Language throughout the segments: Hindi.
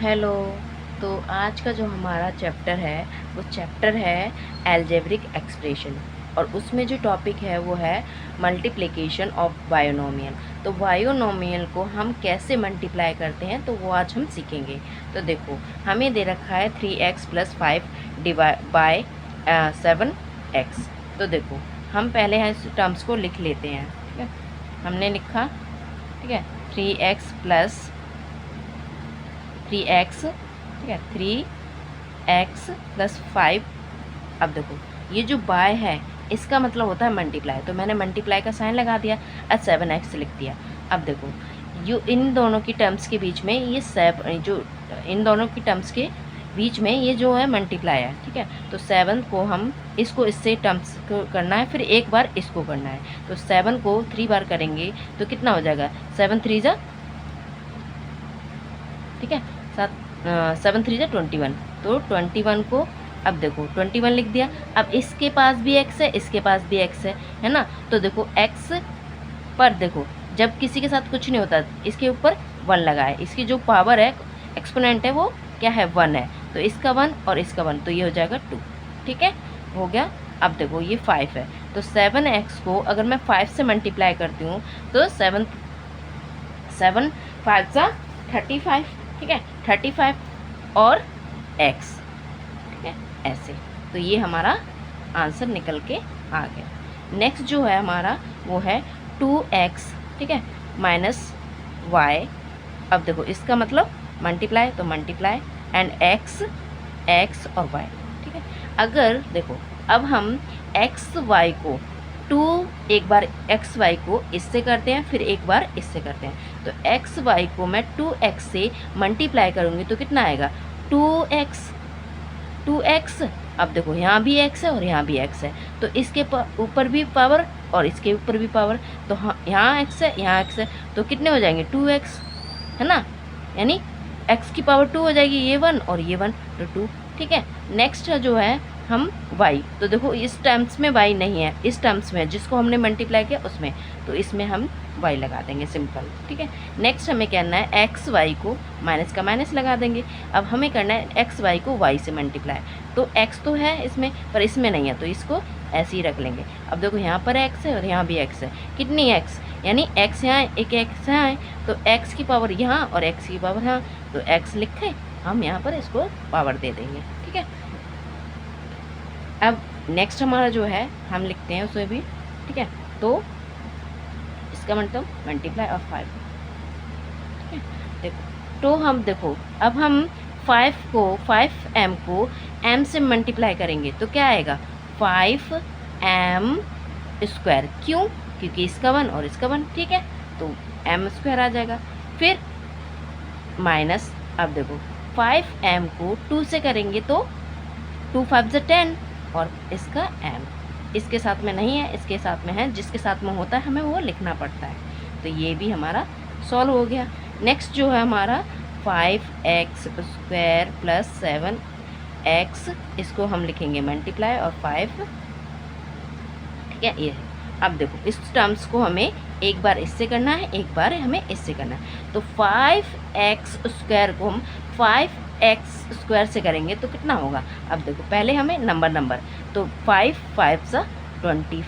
हेलो। तो आज का जो हमारा चैप्टर है वो चैप्टर है अलजेब्रिक एक्सप्रेशन, और उसमें जो टॉपिक है वो है मल्टीप्लिकेशन ऑफ बायोनोमियल। तो बायोनोमियल को हम कैसे मल्टीप्लाई करते हैं तो वो आज हम सीखेंगे। तो देखो, हमें दे रखा है 3x + 5 डिवाइड बाय 7x। तो देखो, हम पहले हैं इस टर्म्स को लिख लेते हैं। ठीक है, हमने लिखा, ठीक है, 3x + 3x, ठीक है, 3x + 5। अब देखो, ये जो बाय है इसका मतलब होता है मल्टीप्लाई, तो मैंने मल्टीप्लाई का साइन लगा दिया और 7x लिख दिया। अब देखो, जो इन दोनों की टर्म्स के बीच में ये जो इन दोनों की टर्म्स के बीच में ये जो है मल्टीप्लाई है। ठीक है, तो 7 को हम इसको इससे टर्म्स को करना है, फिर एक बार इसको करना है। तो 7 को 3 बार करेंगे तो कितना हो जाएगा, 7 3 जा, ठीक है, 7 3 जा 21। तो 21 को, अब देखो 21 लिख दिया। अब इसके पास भी x है, इसके पास भी x है ना। तो देखो x पर, देखो जब किसी के साथ कुछ नहीं होता इसके ऊपर 1 लगा है, इसकी जो पावर है एक्सपोनेंट है वो क्या है, 1 है। तो इसका 1 और इसका 1, तो ये हो जाएगा 2। ठीक है, हो गया। अब देखो ये 5 है, तो 7x को अगर मैं 5 से मल्टीप्लाई करती हूँ तो 7 5 जा 35। ठीक है, 35 और x, ठीक है, ऐसे। तो ये हमारा आंसर निकल के आ गया। नेक्स्ट जो है हमारा वो है 2x, ठीक है, -y। अब देखो इसका मतलब मल्टीप्लाई, तो मल्टीप्लाई एंड x और y। ठीक है, अगर देखो अब हम xy को 2, एक बार xy को इससे करते हैं, फिर एक बार इससे करते हैं। तो xy को मैं 2x से मल्टीप्लाई करूँगी तो कितना आएगा, 2x। अब देखो यहाँ भी x है और यहाँ भी x है, तो इसके ऊपर भी पावर और इसके ऊपर भी पावर, तो यहाँ x है, यहाँ x है, तो कितने हो जाएंगे, 2x, है ना। यानी x की पावर 2 हो जाएगी, ये 1 और ये 1, तो 2। ठीक है, नेक्स्ट जो है हम y, तो देखो इस टर्म्स में y नहीं है, इस टर्म्स में जिसको हमने मल्टीप्लाई किया उसमें, तो इसमें हम y लगा देंगे, सिंपल। ठीक है, नेक्स्ट हमें करना है x y को माइनस का माइनस लगा देंगे। अब हमें करना है x y को y से मल्टीप्लाई, तो x तो है इसमें पर इसमें नहीं है, तो इसको ऐसे ही रख लेंगे। अब देखो यहाँ पर x है और यहाँ भी x है, कितनी x, यानी x यहाँ एक x यहाँ है, तो x की पावर यहाँ और x की पावर यहाँ, तो x लिखे हम यहाँ पर इसको पावर दे देंगे। ठीक है, अब नेक्स्ट हमारा जो है हम लिखते हैं उसे भी। ठीक है, तो इसका मतलब मल्टीप्लाई ऑफ 5। ठीक है, देखो तो हम देखो अब हम 5m को m से मल्टीप्लाई करेंगे तो क्या आएगा, 5m²। क्यों, क्योंकि इसका 1 और इसका 1। ठीक है, तो m² आ जाएगा, फिर माइनस। अब देखो 5m को 2 से करेंगे तो 2 5 जा 10 और इसका m इसके साथ में नहीं है, इसके साथ में है, जिसके साथ में होता है हमें वो लिखना पड़ता है। तो ये भी हमारा सॉल्व हो गया। नेक्स्ट जो है हमारा 5x² + 7x, इसको हम लिखेंगे मल्टीप्लाई और 5। ठीक है, ये है। अब देखो इस टर्म्स को हमें एक बार इससे करना है, एक बार हमें इससे करना है। तो 5x² को हम 5x² से करेंगे तो कितना होगा। अब देखो पहले हमें नंबर, तो 5 5 जा 25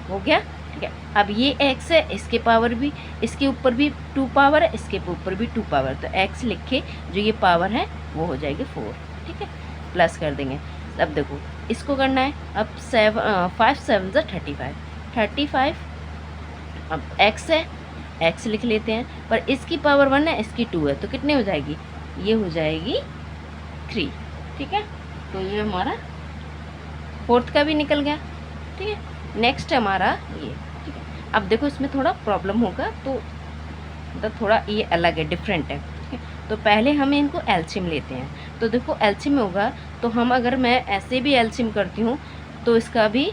हो गया। ठीक है, अब ये x है, इसके पावर भी, इसके ऊपर भी 2 पावर है, इसके ऊपर भी 2 पावर, तो x लिखे जो ये पावर है वो हो जाएगी 4। ठीक है, प्लस कर देंगे। अब देखो इसको करना है, अब 5 7 जा 35। अब x है, x लिख लेते हैं, पर इसकी पावर 1 है, इसकी 2 है, तो कितने हो जाएगी, ये हो जाएगी 3। ठीक है, तो ये हमारा 4th का भी निकल गया। ठीक है, नेक्स्ट हमारा ये। ठीक है, अब देखो इसमें थोड़ा प्रॉब्लम होगा, तो मतलब थोड़ा ये अलग है, डिफरेंट है। ठीक है, तो पहले हमें इनको एलसीएम लेते हैं। तो देखो एलसीएम होगा, तो हम अगर मैं ऐसे भी एलसीएम करती हूँ तो इसका भी,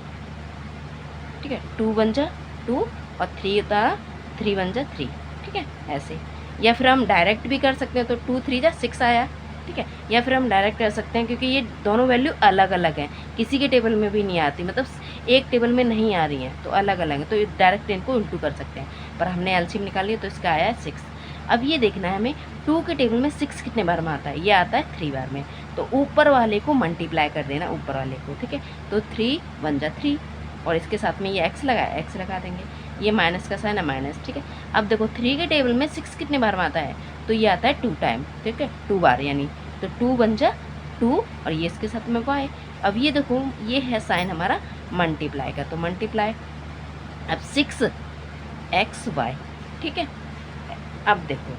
ठीक है, 2 1 जा 2 और 3 होता, 3 1 जा 3। ठीक है, ऐसे, या फिर हम डायरेक्ट भी कर सकते हैं, तो 2 3 जा 6 आया। ठीक है, या फिर हम डायरेक्ट कर सकते हैं, क्योंकि ये दोनों वैल्यू अलग अलग हैं, किसी के टेबल में भी नहीं आती, मतलब एक टेबल में नहीं आ रही हैं, तो अलग अलग है, तो डायरेक्ट इनको उल्टू कर सकते हैं। पर हमने एलसीएम निकाली है तो इसका आया है 6। अब ये देखना है हमें 2 के टेबल में 6 कितने बार में आता है, ये आता है 3 बार में। तो ऊपर वाले को मल्टीप्लाई कर देना, ऊपर वाले को, ठीक है। तो 3 1 जा 3, और इसके साथ में ये एक्स लगाया, एक्स लगा देंगे, ये माइनस का साइन है माइनस, ठीक है। अब देखो 3 के टेबल में 6 कितने बार में आता है, तो ये आता है 2 टाइम, ठीक है, 2 बार यानी, तो 2 1 जा 2, और ये इसके साथ में y। अब ये देखो ये है साइन हमारा मल्टीप्लाई का, तो मल्टीप्लाई, अब 6xy, ठीक है। अब देखो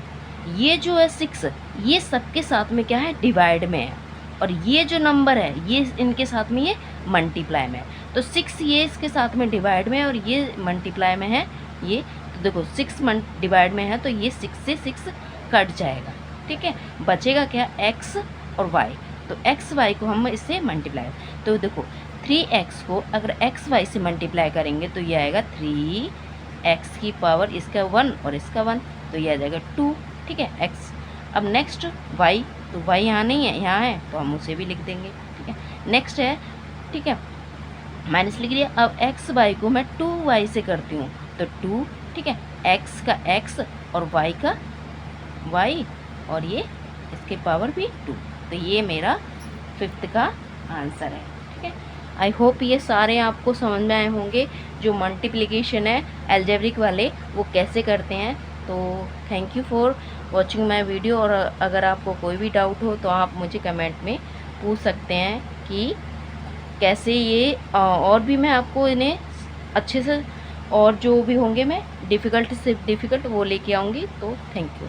ये जो है 6, ये सबके साथ में क्या है, डिवाइड में है, और ये जो नंबर है ये इनके साथ में ये मल्टीप्लाई में है। तो 6 ये इसके साथ में डिवाइड में है और ये मल्टीप्लाई में है ये। तो देखो 6 डिवाइड में है तो ये 6 से 6 कट जाएगा, ठीक है। बचेगा क्या, x और y। तो एक्स वाई को हम इससे मल्टीप्लाई, तो देखो 3x को अगर एक्स वाई से मल्टीप्लाई करेंगे तो ये आएगा 3x की पावर इसका 1 और इसका 1, तो ये आ जाएगा 2, ठीक है, x। अब नेक्स्ट y, तो y यहाँ नहीं है, यहाँ है, तो हम उसे भी लिख देंगे, ठीक है। नेक्स्ट है, ठीक है, माइनस लिख दिया। अब एक्स वाई को मैं 2y से करती हूँ, तो 2, ठीक है, x का x और y का y, और ये इसके पावर भी 2। तो ये मेरा 5th का आंसर है, ठीक है। आई होप ये सारे आपको समझ में आए होंगे, जो मल्टीप्लिकेशन है अलजेब्रिक वाले वो कैसे करते हैं। तो thank you for watching my video, और अगर आपको कोई भी डाउट हो तो आप मुझे कमेंट में पूछ सकते हैं कि कैसे ये, और भी मैं आपको इन्हें अच्छे से, और जो भी होंगे मैं डिफ़िकल्ट से डिफ़िकल्ट वो लेके आऊँगी। तो थैंक यू।